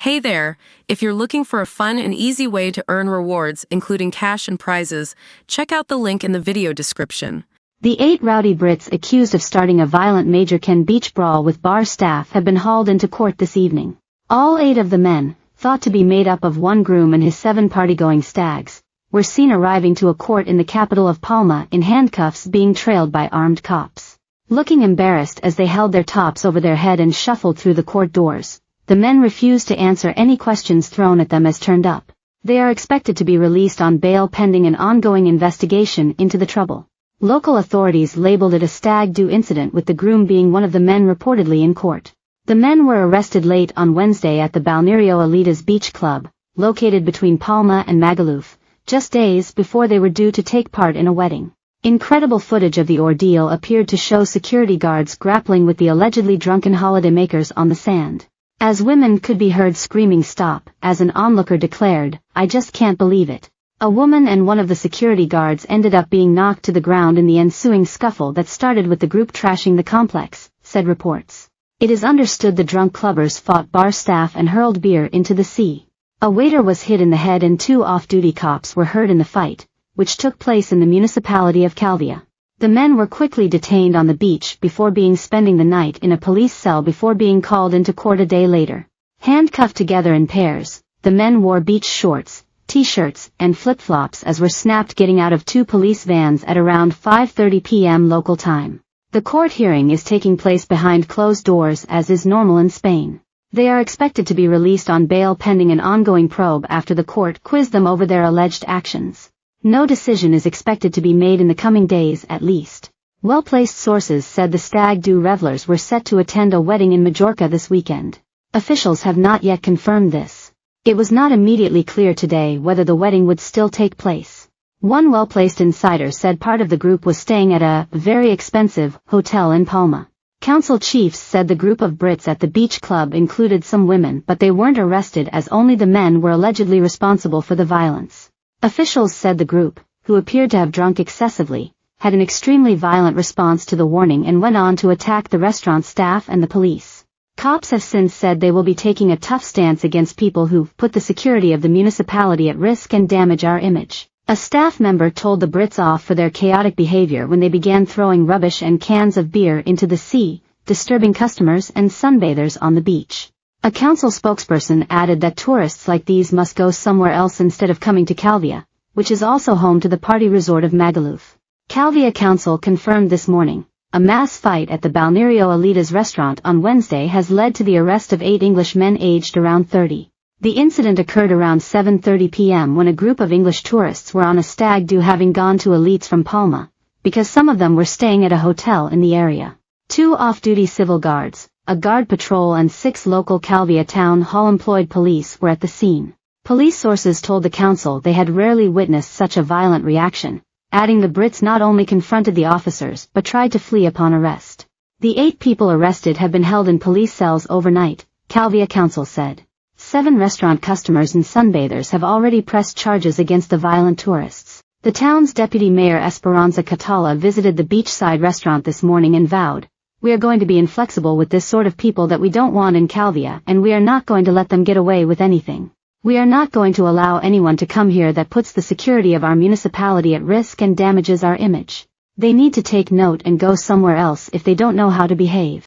Hey there! If you're looking for a fun and easy way to earn rewards, including cash and prizes, check out the link in the video description. The 8 rowdy Brits accused of starting a violent Major Ken beach brawl with bar staff have been hauled into court this evening. All 8 of the men, thought to be made up of one groom and his 7 party-going stags, were seen arriving to a court in the capital of Palma in handcuffs being trailed by armed cops. Looking embarrassed as they held their tops over their head and shuffled through the court doors, the men refused to answer any questions thrown at them as turned up. They are expected to be released on bail pending an ongoing investigation into the trouble. Local authorities labeled it a stag-do incident, with the groom being one of the men reportedly in court. The men were arrested late on Wednesday at the Balneario Elitas Beach Club, located between Palma and Magaluf, just days before they were due to take part in a wedding. Incredible footage of the ordeal appeared to show security guards grappling with the allegedly drunken holidaymakers on the sand. As women could be heard screaming "Stop," as an onlooker declared, "I just can't believe it." A woman and one of the security guards ended up being knocked to the ground in the ensuing scuffle that started with the group trashing the complex, said reports. It is understood the drunk clubbers fought bar staff and hurled beer into the sea. A waiter was hit in the head and 2 off-duty cops were hurt in the fight, which took place in the municipality of Calvia. The men were quickly detained on the beach before spending the night in a police cell before being called into court a day later. Handcuffed together in pairs, the men wore beach shorts, t-shirts, and flip-flops as were snapped getting out of 2 police vans at around 5:30 p.m. local time. The court hearing is taking place behind closed doors, as is normal in Spain. They are expected to be released on bail pending an ongoing probe after the court quizzed them over their alleged actions. No decision is expected to be made in the coming days at least. Well-placed sources said the stag-do revelers were set to attend a wedding in Mallorca this weekend. Officials have not yet confirmed this. It was not immediately clear today whether the wedding would still take place. One well-placed insider said part of the group was staying at a very expensive hotel in Palma. Council chiefs said the group of Brits at the beach club included some women, but they weren't arrested as only the men were allegedly responsible for the violence. Officials said the group, who appeared to have drunk excessively, had an extremely violent response to the warning and went on to attack the restaurant staff and the police. Cops have since said they will be taking a tough stance against people who put the security of the municipality at risk and damage our image. A staff member told the Brits off for their chaotic behavior when they began throwing rubbish and cans of beer into the sea, disturbing customers and sunbathers on the beach. A council spokesperson added that tourists like these must go somewhere else instead of coming to Calvia, which is also home to the party resort of Magaluf. Calvia Council confirmed this morning, a mass fight at the Balneario Elitas restaurant on Wednesday has led to the arrest of 8 English men aged around 30. The incident occurred around 7:30 p.m. when a group of English tourists were on a stag-do, having gone to Elitas from Palma, because some of them were staying at a hotel in the area. 2 off-duty civil guards, a guard patrol and 6 local Calvia Town Hall employed police were at the scene. Police sources told the council they had rarely witnessed such a violent reaction, adding the Brits not only confronted the officers but tried to flee upon arrest. The 8 people arrested have been held in police cells overnight, Calvia Council said. 7 restaurant customers and sunbathers have already pressed charges against the violent tourists. The town's deputy mayor Esperanza Catala visited the beachside restaurant this morning and vowed, "We are going to be inflexible with this sort of people that we don't want in Calvia, and we are not going to let them get away with anything. We are not going to allow anyone to come here that puts the security of our municipality at risk and damages our image. They need to take note and go somewhere else if they don't know how to behave."